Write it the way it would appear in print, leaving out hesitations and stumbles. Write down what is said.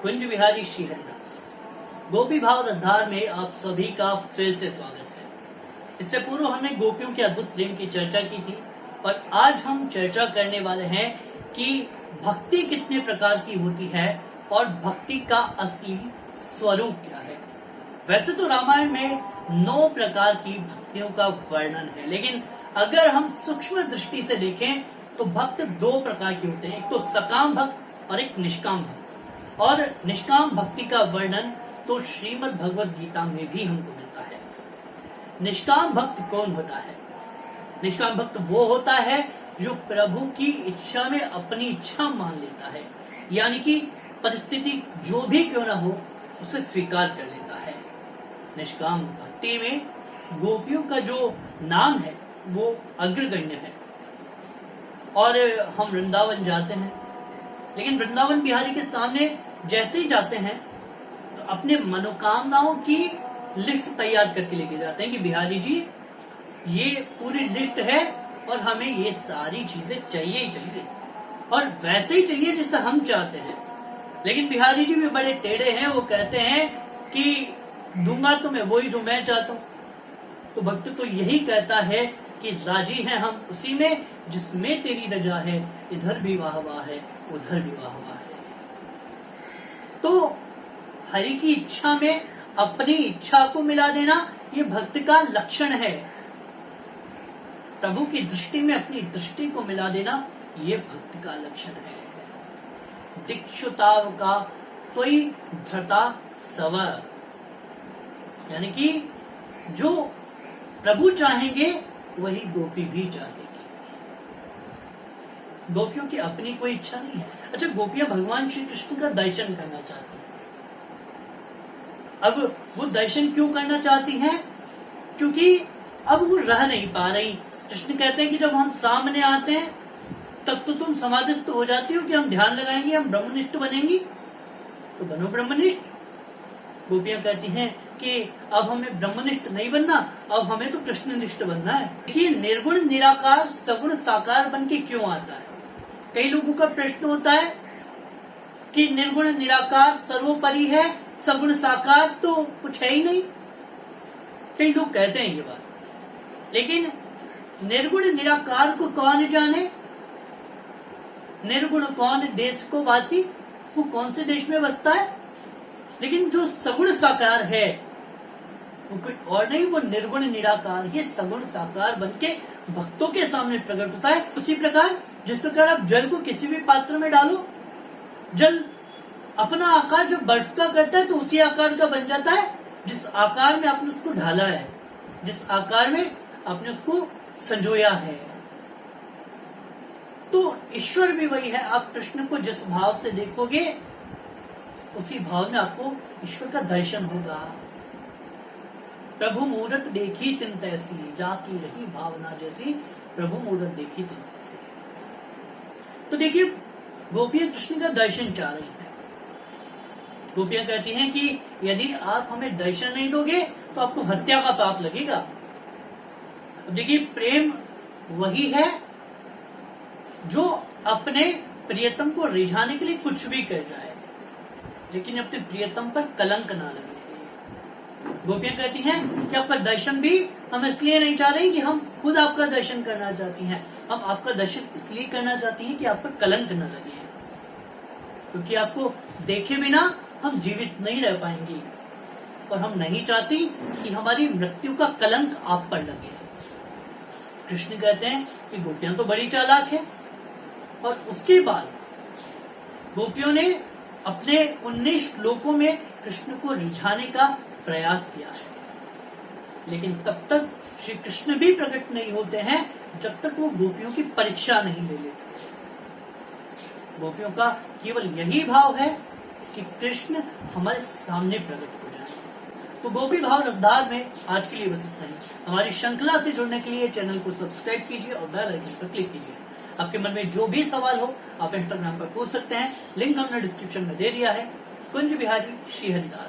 कुंज विहारी श्री हरिदास। गोपी भाव रसधार में आप सभी का फिर से स्वागत है। इससे पूर्व हमने गोपियों के अद्भुत प्रेम की चर्चा की थी और आज हम चर्चा करने वाले हैं कि भक्ति कितने प्रकार की होती है और भक्ति का असली स्वरूप क्या है। वैसे तो रामायण में 9 प्रकार की भक्तियों का वर्णन है, लेकिन अगर हम सूक्ष्म दृष्टि से देखें तो भक्त 2 प्रकार के होते हैं, एक तो सकाम भक्त और एक निष्काम भक्त। और निष्काम भक्ति का वर्णन तो श्रीमद् भगवद गीता में भी हमको मिलता है। निष्काम भक्त कौन होता है? निष्काम भक्त वो होता है जो प्रभु की इच्छा में अपनी इच्छा मान लेता है, यानी कि परिस्थिति जो भी क्यों ना हो उसे स्वीकार कर लेता है। निष्काम भक्ति में गोपियों का जो नाम है वो अग्रगण्य है। और हम वृंदावन जाते हैं, लेकिन वृंदावन बिहारी के सामने जैसे ही जाते हैं तो अपने मनोकामनाओं की लिस्ट तैयार करके लेके जाते हैं कि बिहारी जी ये पूरी लिस्ट है और हमें ये सारी चीजें चाहिए ही चाहिए और वैसे ही चाहिए जैसा हम चाहते हैं। लेकिन बिहारी जी भी बड़े टेढ़े हैं, वो कहते हैं कि दूंगा तुम्हें वही जो मैं चाहता हूं। तो भक्त तो यही कहता है कि राजी हैं हम उसी में जिसमें तेरी रजा है, इधर भी वाह वाह है उधर भी वाह वाह है। तो हरि की इच्छा में अपनी इच्छा को मिला देना ये भक्त का लक्षण है। प्रभु की दृष्टि में अपनी दृष्टि को मिला देना ये भक्त का लक्षण है। दीक्षुताव का कोई धृता सवर, यानी कि जो प्रभु चाहेंगे वही गोपी भी चाहेगी। गोपियों की अपनी कोई इच्छा नहीं है। अच्छा, गोपियां भगवान श्री कृष्ण का दर्शन करना चाहती हैं। अब वो दर्शन क्यों करना चाहती हैं? क्योंकि अब वो रह नहीं पा रही। कृष्ण कहते हैं कि जब हम सामने आते हैं तब तो तुम समाधिस्थ हो जाती हो कि हम ध्यान लगाएंगे, हम ब्रह्मनिष्ठ बनेंगी, तो बनो ब्रह्मनिष्ठ। गोपियां कहती हैं कि अब हमें ब्रह्मनिष्ठ नहीं बनना, अब हमें तो कृष्णनिष्ठ बनना है। देखिए, निर्गुण निराकार सगुण साकार बन के क्यों आता है? कई लोगों का प्रश्न होता है कि निर्गुण निराकार सर्वोपरि है, सगुण साकार तो कुछ है ही नहीं। कई लोग कहते हैं ये बात, लेकिन निर्गुण निराकार को कौन जाने? निर्गुण कौन देश को वासी, वो कौन से देश में बसता है? लेकिन जो सगुण साकार है वो कोई और नहीं, वो निर्गुण निराकार ये सगुण साकार बनके भक्तों के सामने प्रकट होता है। उसी प्रकार जिस प्रकार आप जल को किसी भी पात्र में डालो, जल अपना आकार जब बर्फ का करता है तो उसी आकार का बन जाता है जिस आकार में आपने उसको ढाला है, जिस आकार में आपने उसको संजोया है। तो ईश्वर भी वही है। आप कृष्ण को जिस भाव से देखोगे उसी भाव में आपको ईश्वर का दर्शन होगा। प्रभु मूरत देखी तिन तैसी, जाकी रही भावना जैसी, प्रभु मूरत देखी तिन तैसी। तो देखिए, गोपियां कृष्ण का दर्शन चाह रही हैं। गोपियां कहती हैं कि यदि आप हमें दर्शन नहीं दोगे तो आपको हत्या का पाप लगेगा। अब देखिए, प्रेम वही है जो अपने प्रियतम को रिझाने के लिए कुछ भी कर जाए, लेकिन अपने प्रियतम पर कलंक ना लगे। गोपियां कहती हैं कि आपका दर्शन भी हम इसलिए नहीं चाह रहे कि हम खुद आपका दर्शन करना चाहती हैं, हम आपका दर्शन इसलिए करना चाहती हैं कि आप पर कलंक न लगे, क्योंकि आपको देखे बिना हम जीवित नहीं रह पाएंगे और हम नहीं चाहती कि हमारी मृत्यु का कलंक आप पर लगे। कृष्ण कहते हैं कि गोपियां तो बड़ी चालाक है। और उसके बाद गोपियों ने अपने 19 श्लोकों में कृष्ण को रिझाने का प्रयास किया है, लेकिन तब तक श्री कृष्ण भी प्रकट नहीं होते हैं जब तक वो गोपियों की परीक्षा नहीं ले लेते। गोपियों का केवल यही भाव है कि कृष्ण हमारे सामने प्रकट हो जाए। तो गोपी भाव रसधार में आज के लिए बस इतना ही। हमारी श्रृंखला से जुड़ने के लिए चैनल को सब्सक्राइब कीजिए और बेल आइकन पर क्लिक कीजिए। आपके मन में जो भी सवाल हो आप इंस्टाग्राम पर पूछ सकते हैं, लिंक हमने डिस्क्रिप्शन में दे दिया है। कुंज विहारी श्री हरिदास।